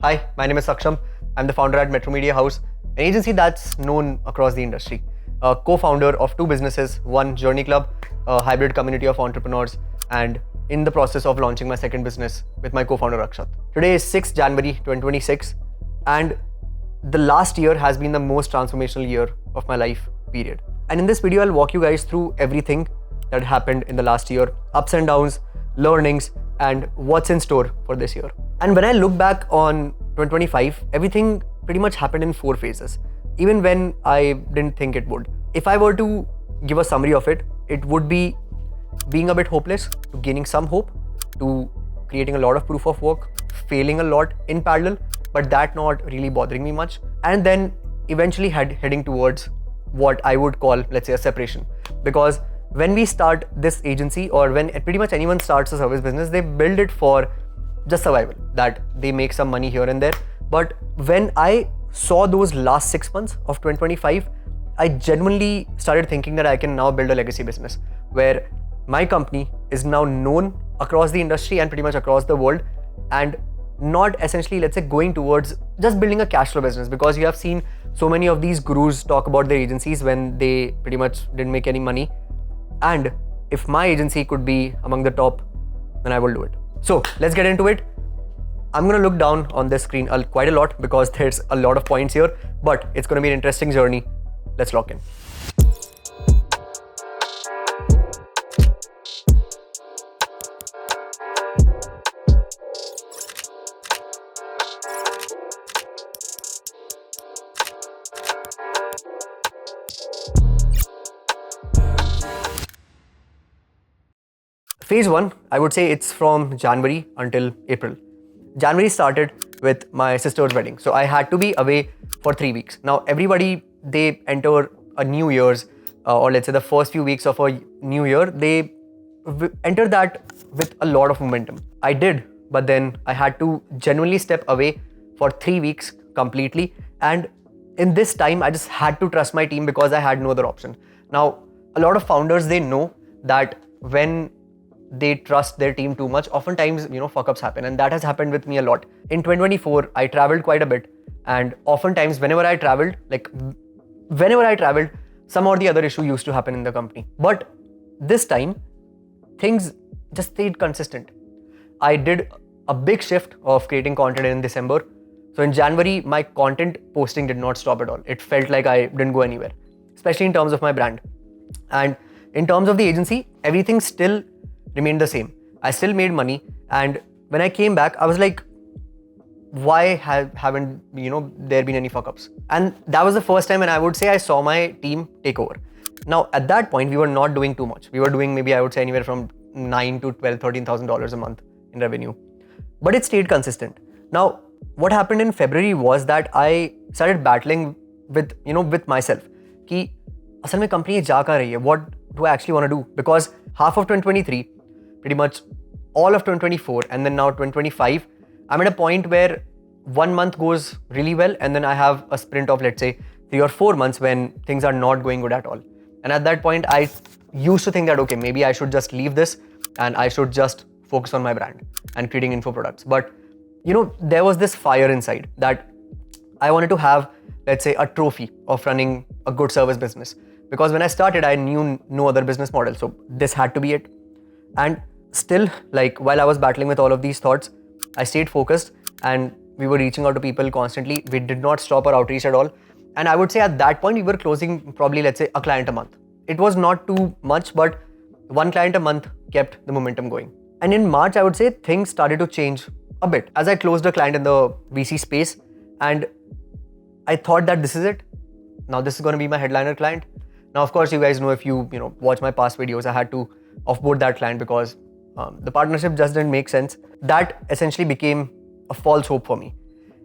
Hi, my name is Saksham. I'm the founder at Metro Media House, an agency that's known across the industry. A co-founder of two businesses, one Journey Club, a hybrid community of entrepreneurs, and in the process of launching my second business with my co-founder Akshat. Today is 6th January 2026, and the last year has been the most transformational year of my life, period. And in this video, I'll walk you guys through everything that happened in the last year, ups and downs, learnings, and what's in store for this year. And when I look back on 2025, everything pretty much happened in 4 phases, even when I didn't think it would. If I were to give a summary of it, it would be being a bit hopeless, to gaining some hope, to creating a lot of proof of work, failing a lot in parallel, but that not really bothering me much, and then eventually heading towards what I would call, let's say, a separation. Because when we start this agency, or when pretty much anyone starts a service business, they build it for just survival, that they make some money here and there. But when I saw those last 6 months of 2025, I genuinely started thinking that I can now build a legacy business where my company is now known across the industry and pretty much across the world, and not essentially, let's say, going towards just building a cash flow business. Because you have seen so many of these gurus talk about their agencies when they pretty much didn't make any money. And if my agency could be among the top, then I will do it. So let's get into it. I'm going to look down on this screen quite a lot because there's a lot of points here, but it's going to be an interesting journey. Let's lock in. Phase 1, I would say it's from January until April. January started with my sister's wedding. So I had to be away for 3 weeks. Now everybody, they enter a new year's, or let's say the first few weeks of a new year, they enter that with a lot of momentum. I did, but then I had to genuinely step away for 3 weeks completely. And in this time, I just had to trust my team because I had no other option. Now, a lot of founders, they know that when they trust their team too much, oftentimes, fuck ups happen. And that has happened with me a lot. In 2024, I traveled quite a bit. And oftentimes, whenever I traveled, some or the other issue used to happen in the company. But this time, things just stayed consistent. I did a big shift of creating content in December. So in January, my content posting did not stop at all. It felt like I didn't go anywhere, especially in terms of my brand. And in terms of the agency, everything still remained the same. I still made money. And when I came back, I was like, why haven't there been any fuck ups? And that was the first time when I would say I saw my team take over. Now at that point, we were not doing too much. We were doing maybe, I would say, anywhere from $9,000 to $12,000, $13,000 a month in revenue. But it stayed consistent. Now, what happened in February was that I started battling with myself. Ki, asal mein company ja kahan rahi hai? What do I actually want to do? Because half of 2023, pretty much all of 2024, and then now 2025, I'm at a point where 1 month goes really well, and then I have a sprint of, let's say, 3 or 4 months when things are not going good at all. And at that point, I used to think that, okay, maybe I should just leave this and I should just focus on my brand and creating info products. But, there was this fire inside that I wanted to have, let's say, a trophy of running a good service business. Because when I started, I knew no other business model. So this had to be it. And still, while I was battling with all of these thoughts, I stayed focused and we were reaching out to people constantly. We did not stop our outreach at all. And I would say at that point, we were closing probably, let's say, a client a month. It was not too much, but 1 client a month kept the momentum going. And in March, I would say things started to change a bit as I closed a client in the VC space. And I thought that this is it. Now this is going to be my headliner client. Now, of course, you guys know, if you watch my past videos, I had to offboard that client because the partnership just didn't make sense. That essentially became a false hope for me.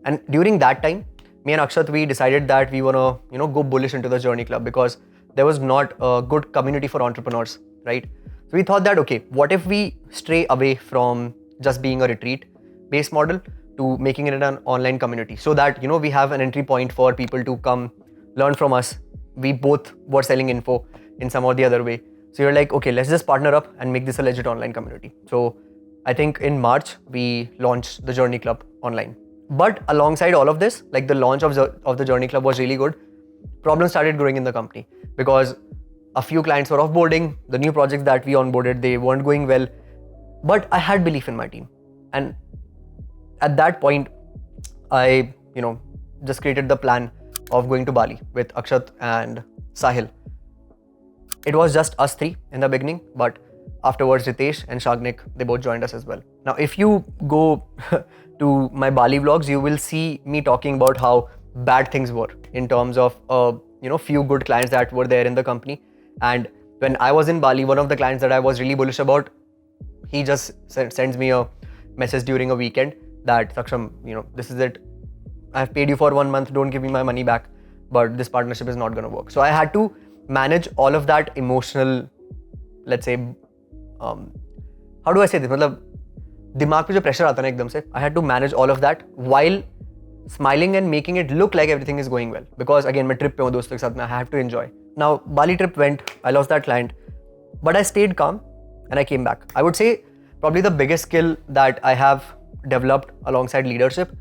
And during that time, me and Akshat, we decided that we want to go bullish into the Journey Club because there was not a good community for entrepreneurs, right? So we thought that, okay, what if we stray away from just being a retreat-based model to making it an online community, so that we have an entry point for people to come learn from us. We both were selling info in some or the other way. So you're like, okay, let's just partner up and make this a legit online community. So I think in March, we launched the Journey Club online. But alongside all of this, like the launch of the Journey Club was really good. Problems started growing in the company because a few clients were offboarding. The new projects that we onboarded, they weren't going well. But I had belief in my team. And at that point, I, just created the plan of going to Bali with Akshat and Sahil. It was just us three in the beginning, but afterwards Ritesh and Shagnik, they both joined us as well. Now, if you go to my Bali vlogs, you will see me talking about how bad things were in terms of, few good clients that were there in the company. And when I was in Bali, one of the clients that I was really bullish about, he just sends me a message during a weekend that, Saksham, this is it. I've paid you for 1 month, don't give me my money back, but this partnership is not going to work. So I had to manage all of that emotional, let's say, how do I say this? मतलब दिमाग पे जो pressure आता है ना एकदम से, I had to manage all of that while smiling and making it look like everything is going well. Because again, मैं trip पे हूँ दोस्तों के साथ में, I have to enjoy. Now, Bali trip went, I lost that client, but I stayed calm and I came back. I would say probably the biggest skill that I have developed alongside leadership,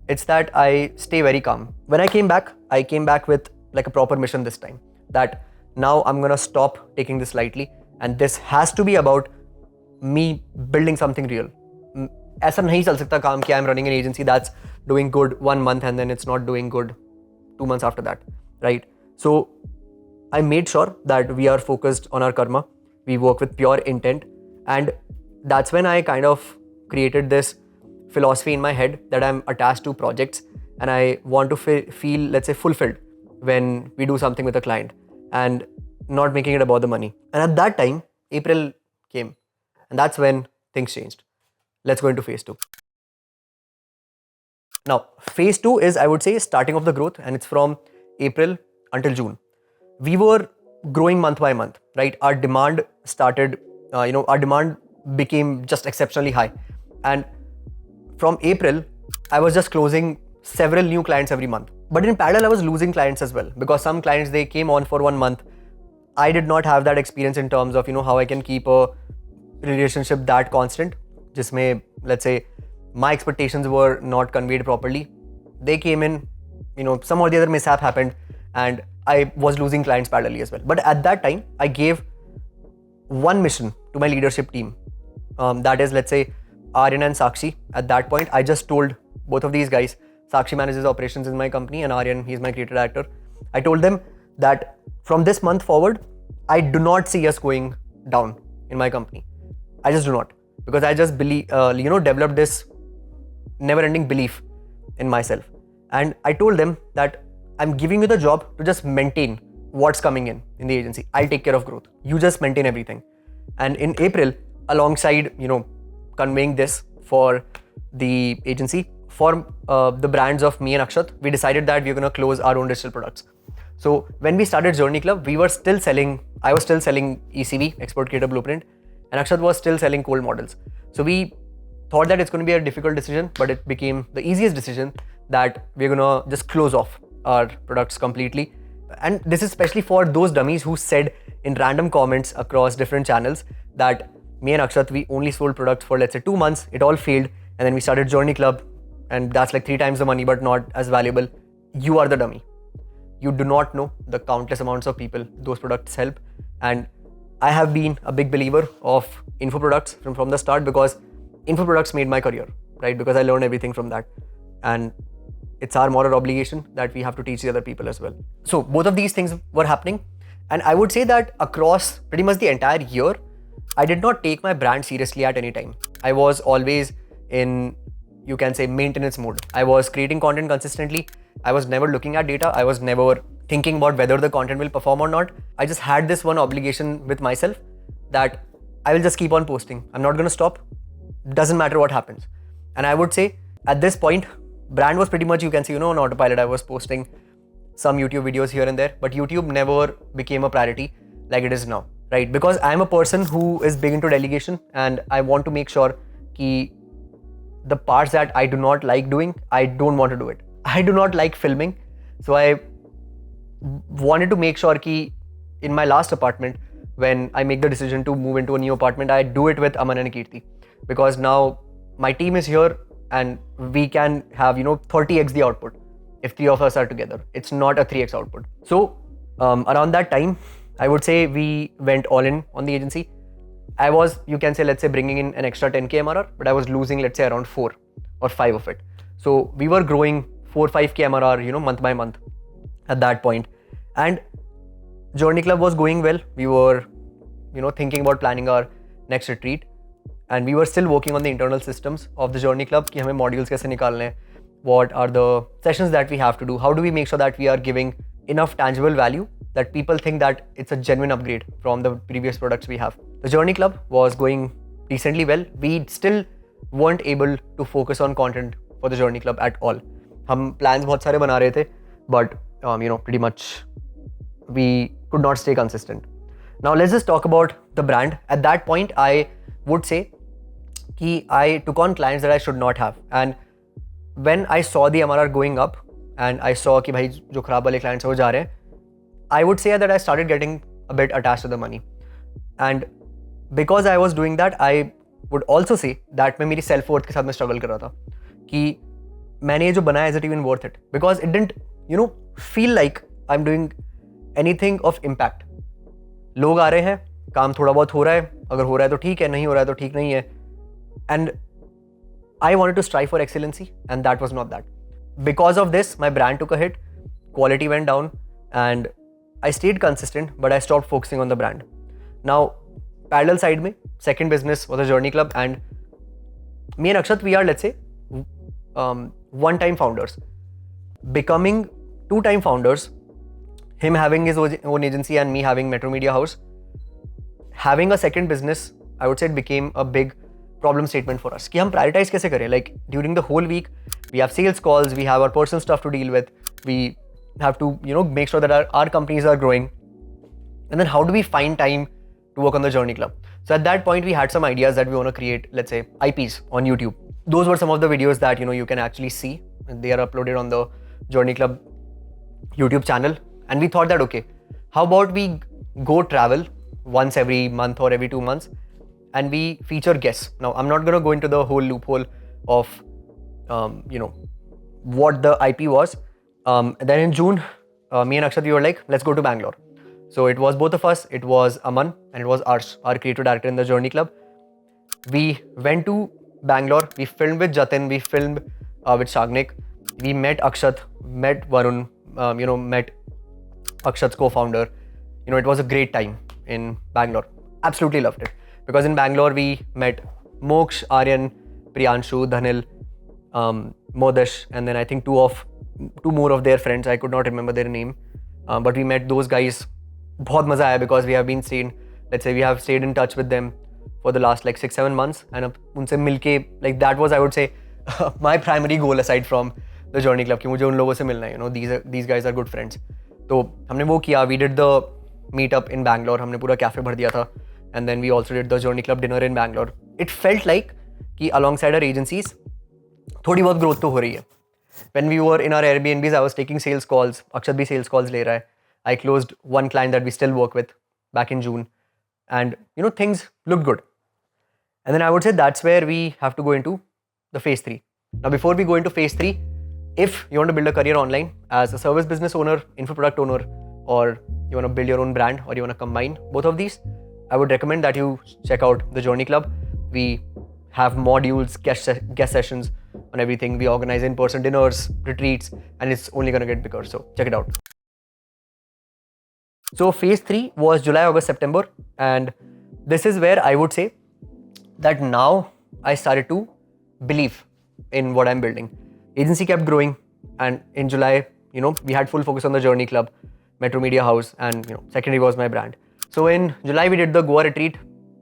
it's that I stay very calm. When I came back with like a proper mission this time, that now I'm gonna stop taking this lightly, and this has to be about me building something real. ऐसा नहीं चल सकता काम कि I'm running an agency that's doing good 1 month and then it's not doing good 2 months after that, right? So I made sure that we are focused on our karma. We work with pure intent, and that's when I kind of created this philosophy in my head that I'm attached to projects and I want to feel, let's say, fulfilled when we do something with a client and not making it about the money. And at that time, April came, and that's when things changed. Let's go into phase 2. Now, phase 2 is, I would say, starting of the growth, and it's from April until June. We were growing month by month, right? Our demand started, our demand became just exceptionally high. And from April, I was just closing several new clients every month. But in parallel, I was losing clients as well, because some clients, they came on for 1 month. I did not have that experience in terms of, how I can keep a relationship that constant, jisme, let's say, my expectations were not conveyed properly. They came in, some or the other mishap happened, and I was losing clients parallelly as well. But at that time, I gave one mission to my leadership team. That is, let's say, Aryan and Sakshi. At that point, I just told both of these guys, Sakshi manages operations in my company and Aryan, he's my creative director. I told them that from this month forward, I do not see us going down in my company. I just do not, because I just believe, developed this never-ending belief in myself. And I told them that I'm giving you the job to just maintain what's coming in the agency. I'll take care of growth. You just maintain everything. And in April, alongside, conveying this for the agency, for the brands of me and Akshat, we decided that we're going to close our own digital products. So when we started Journey Club, I was still selling ECV, Expert Creator Blueprint, and Akshat was still selling cold models. So we thought that it's going to be a difficult decision, but it became the easiest decision that we're going to just close off our products completely. And this is especially for those dummies who said in random comments across different channels that me and Akshat, we only sold products for, let's say, 2 months. It all failed. And then we started Journey Club, and that's like 3 times the money, but not as valuable. You are the dummy. You do not know the countless amounts of people those products help. And I have been a big believer of info products from the start, because info products made my career, right? Because I learned everything from that. And it's our moral obligation that we have to teach the other people as well. So both of these things were happening. And I would say that across pretty much the entire year, I did not take my brand seriously at any time. I was always in, you can say, maintenance mode. I was creating content consistently. I was never looking at data. I was never thinking about whether the content will perform or not. I just had this one obligation with myself that I will just keep on posting. I'm not going to stop. Doesn't matter what happens. And I would say at this point, brand was pretty much, you can say, on autopilot. I was posting some YouTube videos here and there, but YouTube never became a priority like it is now, right? Because I'm a person who is big into delegation, and I want to make sure that the parts that I do not like doing, I don't want to do it. I do not like filming. So I wanted to make sure that in my last apartment, when I make the decision to move into a new apartment, I do it with Aman and Kirti, because now my team is here. and we can have 30x the output if three of us are together. It's not a 3x output. So around that time, I would say we went all in on the agency. I was, you can say, let's say bringing in an extra 10k MRR, but I was losing, let's say, around 4 or 5 of it. So we were growing 4-5k MRR, month by month at that point. And Journey Club was going well. We were, thinking about planning our next retreat. And we were still working on the internal systems of the Journey Club. कि हमें modules कैसे निकालने हैं, what are the sessions that we have to do, how do we make sure that we are giving enough tangible value that people think that it's a genuine upgrade from the previous products we have. The Journey Club was going decently well. We still weren't able to focus on content for the Journey Club at all. हम plans बहुत सारे बना रहे थे, but pretty much we could not stay consistent. Now let's just talk about the brand. At that point, I would say कि I took on clients that I should not have. And when I saw the MRR going up and I saw कि भाई जो खराब वाले clients हैं वो जा रहे हैं, I would say that I started getting a bit attached to the money. And because I was doing that, I would also say that मैं मेरी self worth के साथ में struggle कर रहा था कि मैंने ये जो बनाया, is it even worth it? Because it didn't, feel like I'm doing anything of impact. लोग आ रहे हैं, काम थोड़ा बहुत हो रहा है, अगर हो रहा है तो ठीक है, नहीं हो रहा है तो ठीक नहीं है. And I wanted to strive for excellency, and that was not that. Because of this, my brand took a hit, quality went down, and I stayed consistent, but I stopped focusing on the brand. Now, parallel side mein, second business was a Journey Club, and me and Akshat, we are, let's say, one-time founders. Becoming two-time founders, him having his own agency and me having Metro Media House, having a second business, I would say it became a big problem statement for us. कि हम prioritize कैसे करें? Like during the whole week, we have sales calls, we have our personal stuff to deal with, we have to make sure that our companies are growing. And then how do we find time to work on the Journey Club? So at that point, we had some ideas that we want to create, let's say, IPs on YouTube. Those were some of the videos that you can actually see. They are uploaded on the Journey Club YouTube channel. And we thought that, okay, how about we go travel once every month or every 2 months and we feature guests. Now, I'm not going to go into the whole loophole of, what the IP was. Then in June, me and Akshat, we were like, let's go to Bangalore. So it was both of us, it was Aman and it was Arsh, our creative director in the Journey Club. We went to Bangalore, we filmed with Jatin, we filmed with Shagnik. We met Akshat, met Varun, met Akshat's co-founder. It was a great time in Bangalore. Absolutely loved it. Because in Bangalore, we met Moksh, Aryan, Priyanshu, Dhanil, Modesh, and then I think two more of their friends. I could not remember their name. But we met those guys. बहुत मजा आया because we have been stayed, let's say we have stayed in touch with them for the last like 6-7 months. And अब उनसे मिलके, like that was, I would say, my primary goal aside from the Journey Club कि मुझे उन लोगों से मिलना है. These guys are good friends. तो हमने वो किया. We did the meetup in Bangalore. हमने पूरा cafe भर दिया था. And then we also did the Journey Club dinner in Bangalore. It felt like कि alongside our agencies, थोड़ी बहुत growth तो हो रही है. When we were in our Airbnbs, I was taking sales calls. Akshat भी sales calls ले रहा है. I closed one client that we still work with back in June. And things looked good. And then I would say that's where we have to go into the phase 3. Now, before we go into phase 3, if you want to build a career online as a service business owner, info product owner, or you want to build your own brand, or you want to combine both of these, I would recommend that you check out the Journey Club. We have modules, guest sessions on everything. We organize in-person dinners, retreats, and it's only going to get bigger. So check it out. So phase 3 was July, August, September. And this is where I would say that now I started to believe in what I'm building. Agency kept growing. And in July, we had full focus on the Journey Club, Metro Media House, and secondary was my brand. So in July, we did the Goa retreat.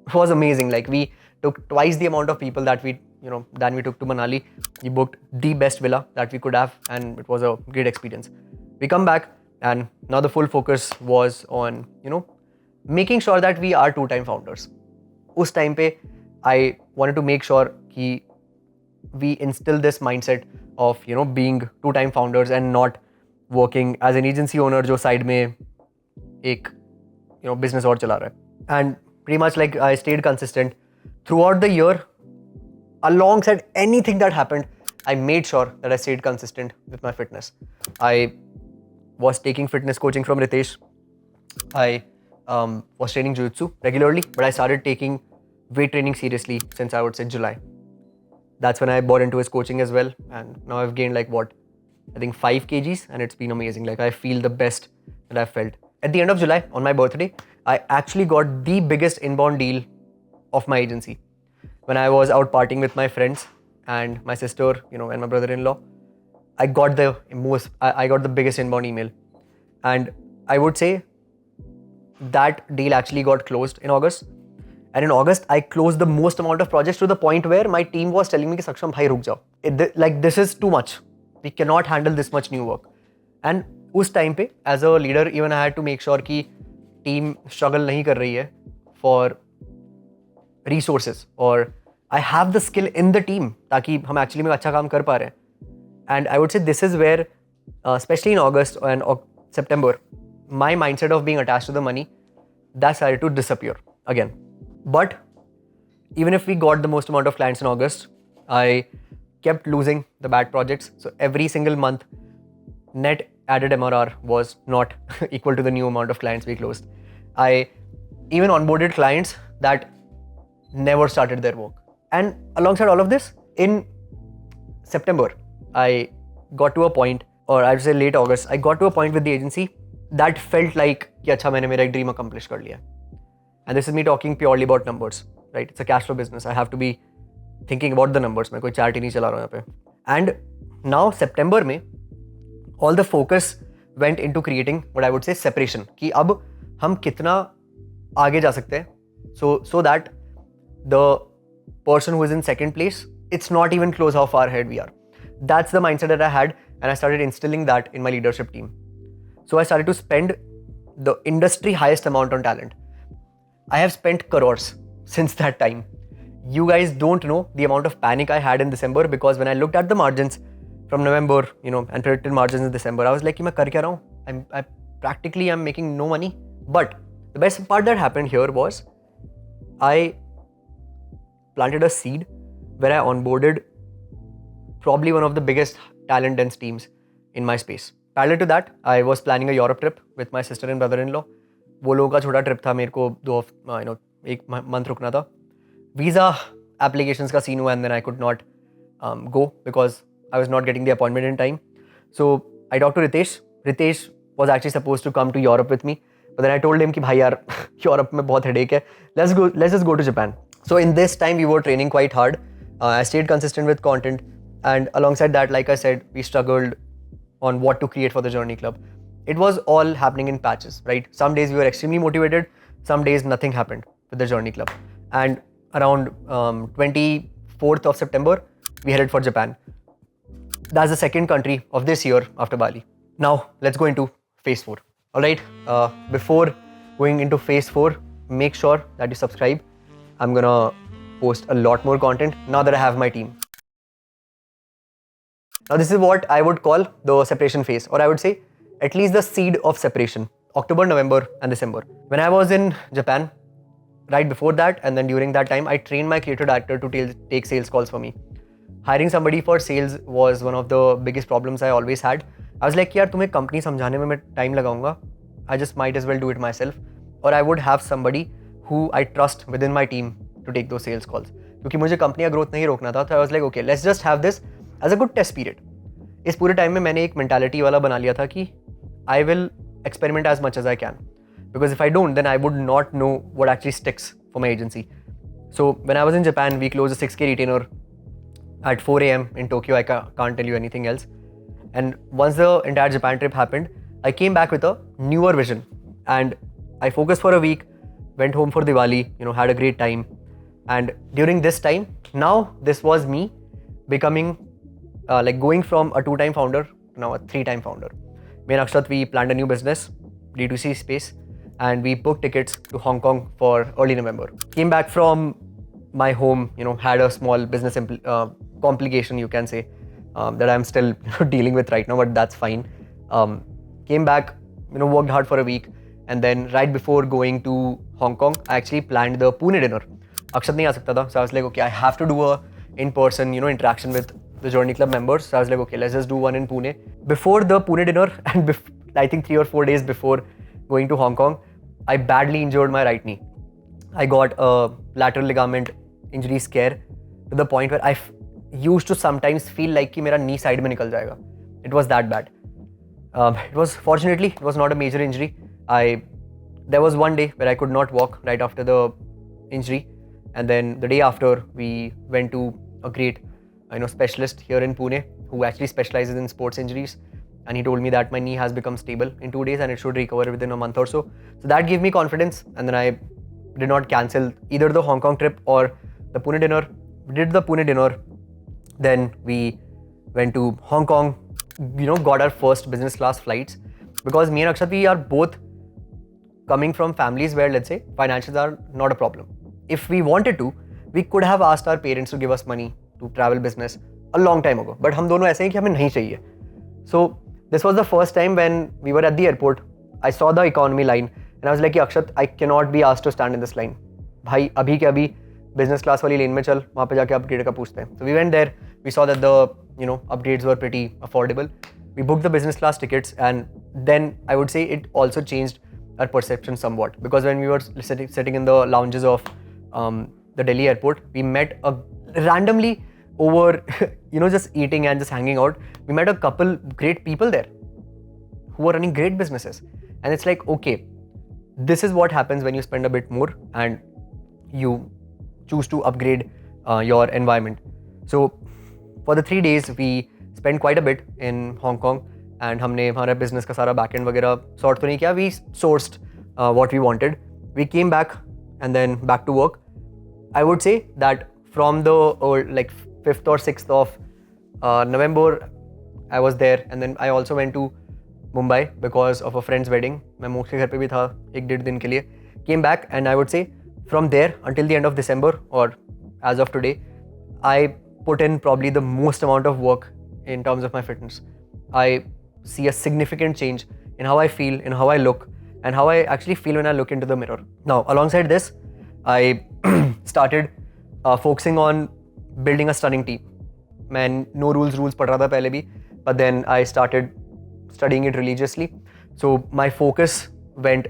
It was amazing. Like we took twice the amount of people that we took to Manali. We booked the best villa that we could have, and it was a great experience. We come back, and now the full focus was on, making sure that we are two-time founders. Us time pe, I wanted to make sure that we instill this mindset of, being two-time founders and not working as an agency owner जो side में एक business और चला रहा है. And pretty much like I stayed consistent throughout the year. Alongside anything that happened, I made sure that I stayed consistent with my fitness. I was taking fitness coaching from Ritesh. I was training jiu-jitsu regularly, but I started taking weight training seriously since I would say July. That's when I bought into his coaching as well, and now I've gained like what, I think 5 kgs, and it's been amazing. Like I feel the best that I've felt. At the end of July, on my birthday, I actually got the biggest inbound deal of my agency. When I was out partying with my friends and my sister, and my brother-in-law, I got the biggest inbound email. And I would say that deal actually got closed in August. And in August, I closed the most amount of projects to the point where my team was telling me, Saksham, bhai, ruk jao. This is too much. We cannot handle this much new work. And उस time पे, as a leader, even I had to make sure कि team struggle नहीं कर रही है for resources, or I have the skill in the team ताकि हम actually में अच्छा काम कर पा रहे हैं. And I would say this is where, especially in August and September, my mindset of being attached to the money, that started to disappear again. But even if we got the most amount of clients in August, I kept losing the bad projects. So every single month, net added MRR was not equal to the new amount of clients we closed. I even onboarded clients that never started their work. And alongside all of this, in September, I got to a point, or I would say late August, I got to a point with the agency that felt like कि अच्छा मैंने मेरा एक dream accomplish कर लिया. And this is me talking purely about numbers, right? It's a cash flow business. I have to be thinking about the numbers. मैं कोई charity नहीं चला रहा हूँ यहाँ पे. And now September में, all the focus went into creating what I would say separation. कि अब हम कितना आगे जा सकते हैं, so that the person who is in second place, it's not even close how far ahead we are. That's the mindset that I had, and I started instilling that in my leadership team. So I started to spend the industry highest amount on talent. I have spent crores since that time. You guys don't know the amount of panic I had in December, because when I looked at the margins from November, and predicted margins in December, I was like, मैं कर क्या रहा हूँ? I practically am making no money. But the best part that happened here was I planted a seed where I onboarded probably one of the biggest talent dense teams in my space. Parallel to that, I was planning a Europe trip with my sister and brother-in-law. वो लोगों का छोटा trip था, मेरे को एक month रुकना था. Visa applications का scene हुआ, and then I could not go because I was not getting the appointment in time. So I talked to Ritesh. Ritesh was actually supposed to come to Europe with me, but then I told him कि भाई यार Europe में बहुत headache है. Let's just go to Japan. So in this time we were training quite hard. I stayed consistent with content, and alongside that, like I said, we struggled on what to create for the Journey Club. It was all happening in patches, right? Some days we were extremely motivated, some days nothing happened with the Journey Club. And around 24th of September, we headed for Japan. That's the second country of this year after Bali. Now, let's go into phase 4. All right, before going into phase 4, make sure that you subscribe. I'm gonna post a lot more content now that I have my team. Now, this is what I would call the separation phase, or I would say at least the seed of separation, October, November, and December. When I was in Japan, right before that, and then during that time, I trained my creative director to take sales calls for me. Hiring somebody for sales was one of the biggest problems I always had. I was like, यार तुम्हें company समझाने में मैं time लगाऊंगा. I just might as well do it myself. Or I would have somebody who I trust within my team to take those sales calls. क्योंकि मुझे company का growth नहीं रोकना था, तो I was like, okay, let's just have this as a good test period. इस पूरे time में मैंने एक mentality वाला बना लिया था कि I will experiment as much as I can. Because if I don't, then I would not know what actually sticks for my agency. So when I was in Japan, we closed a 6K retainer at 4 a.m. in Tokyo. I can't tell you anything else. And once the entire Japan trip happened, I came back with a newer vision. And I focused for a week, went home for Diwali, had a great time. And during this time, now this was me becoming, going from a 2-time founder to now a 3-time founder. Me and Akshat, we planned a new business, D2C space, and we booked tickets to Hong Kong for early November. Came back from my home, had a small business complication, you can say, that I'm still dealing with right now, but that's fine. Came back, worked hard for a week, and then right before going to Hong Kong, I actually planned the Pune dinner. Akshat nahi aa sakta tha, so I was like, okay, I have to do a in-person, interaction with the Journey Club members. So I was like, okay, let's just do one in Pune. Before the Pune dinner and I think 3 or 4 days before going to Hong Kong, I badly injured my right knee. I got a lateral ligament injury scare to the point where I used to sometimes feel like कि मेरा knee side में निकल जाएगा. It was that bad. Fortunately, it was not a major injury. There was one day where I could not walk right after the injury, and then the day after we went to a great specialist here in Pune who actually specializes in sports injuries, and he told me that my knee has become stable in 2 days and it should recover within a month or so. So that gave me confidence, and then I did not cancel either the Hong Kong trip or the Pune dinner. We did the Pune dinner, then we went to Hong Kong, got our first business class flights, because me and Akshat, we are both coming from families where, let's say, financials are not a problem. If we wanted to, we could have asked our parents to give us money to travel business a long time ago. But हम दोनों ऐसे हैं कि हमें नहीं चाहिए. So this was the first time when we were at the airport. I saw the economy line and I was like, Akshat, I cannot be asked to stand in this line. भाई अभी के अभी business class वाली lane में चल, वहाँ पे जाके upgrade का पूछते हैं. So we went there. We saw that the upgrades were pretty affordable. We booked the business class tickets, and then I would say it also changed our perception somewhat, because when we were sitting in the lounges of the Delhi airport, we met randomly over just eating and just hanging out. We met a couple great people there who were running great businesses, and it's like, okay, this is what happens when you spend a bit more and you choose to upgrade your environment. So for the 3 days we spent quite a bit in Hong Kong, and हमने हमारा business का सारा backend वगैरह sort तो नहीं किया. We sourced what we wanted. We came back and then back to work. I would say that from the 5th or 6th of November, I was there, and then I also went to Mumbai because of a friend's wedding. मैं मोक्ष के घर पे भी था 1-1.5 दिन के लिए. Came back, and I would say from there until the end of December, or as of today, I put in probably the most amount of work in terms of my fitness. I see a significant change in how I feel, in how I look, and how I actually feel when I look into the mirror. Now, alongside this, I started focusing on building a stunning team. मैं no rules पढ़ रहा था पहले भी, but then I started studying it religiously. So my focus went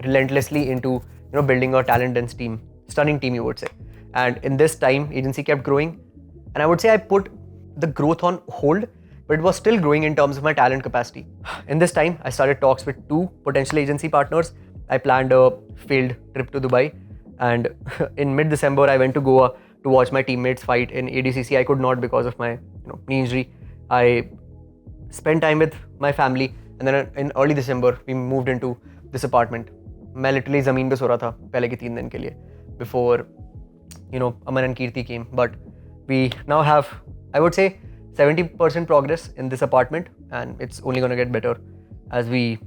relentlessly into building a talent dense team, stunning team, you would say. And in this time, agency kept growing, and I would say I put the growth on hold, but it was still growing in terms of my talent capacity. In this time, I started talks with 2 potential agency partners. I planned a failed trip to Dubai, and in mid-December, I went to Goa to watch my teammates fight in ADCC. I could not because of my knee injury. I spent time with my family, and then in early December, we moved into this apartment. मैं literally ज़मीन पे सो रहा था पहले के 3 दिन के लिए before Aman and Kirti came. But we now have, I would say, 70% progress in this apartment, and it's only going to get better as we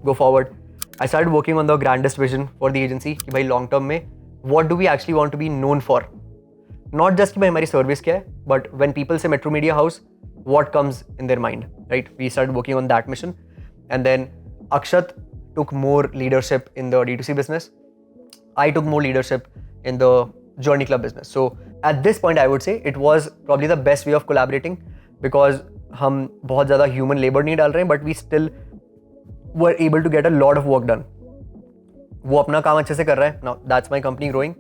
go forward. I started working on the grandest vision for the agency कि भाई long term में what do we actually want to be known for, not just कि भाई हमारी service क्या है, but when people say Metro Media House, what comes in their mind, right? We started working on that mission, and then Akshat took more leadership in the D2C business. I took more leadership in the Journey Club business. So at this point, I would say it was probably the best way of collaborating, because हम बहुत ज़्यादा human labor नहीं डाल रहे हैं, but we still were able to get a lot of work done. वो अपना काम अच्छे से कर रहा है. Now that's my company growing,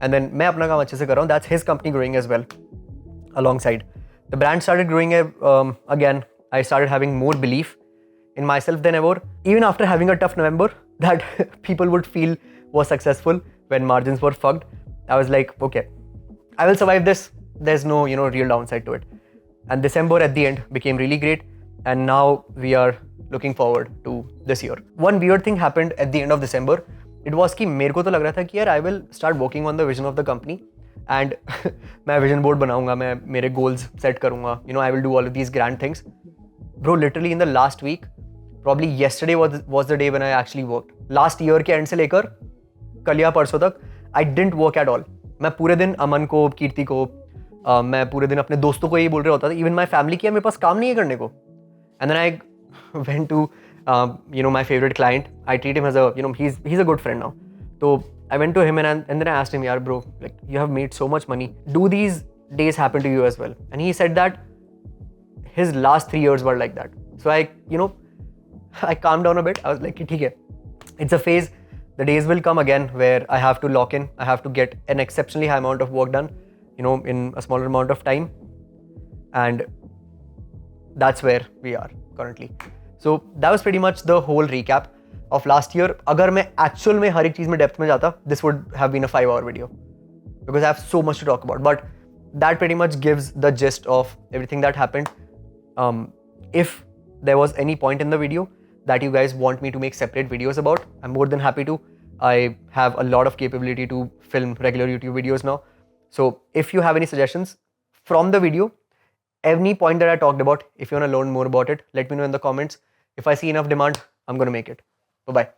and then मैं अपना काम अच्छे से कर रहा हूँ. That's his company growing as well. Alongside, the brand started growing again. I started having more belief in myself than ever. Even after having a tough November that people would feel was successful when margins were fucked, I was like, okay, I will survive this. There's no real downside to it. And December at the end became really great, and now we are looking forward to this year. One weird thing happened at the end of December. It was कि मेरे को तो लग रहा था कि यार I will start working on the vision of the company, and मैं vision board बनाऊंगा, मैं मेरे goals set करूंगा, I will do all of these grand things. Bro, literally in the last week, probably yesterday was the day when I actually worked. Last year के end से लेकर कल या परसों तक I didn't work at all. मैं पूरे दिन अमन को, कीर्ति को, मैं पूरे दिन अपने दोस्तों को यही बोल रहा होता था, even my family कि मेरे पास काम नहीं है करने को. And then I went to my favorite client. I treat him as a he's a good friend now. So I went to him and then I asked him, yaar bro, like you have made so much money. Do these days happen to you as well. And he said that his last 3 years were like that. So I calmed down a bit. I was like, "ठीक है, it's a phase. The days will come again where I have to lock in. I have to get an exceptionally high amount of work done, in a smaller amount of time." And that's where we are currently. So that was pretty much the whole recap of last year. अगर मैं actual में हर एक चीज में depth में जाता, this would have been a 5-hour video because I have so much to talk about. But that pretty much gives the gist of everything that happened. If there was any point in the video that you guys want me to make separate videos about, I'm more than happy to. I have a lot of capability to film regular YouTube videos now. So if you have any suggestions from the video, any point that I talked about, if you want to learn more about it, let me know in the comments. If I see enough demand, I'm going to make it. Bye-bye.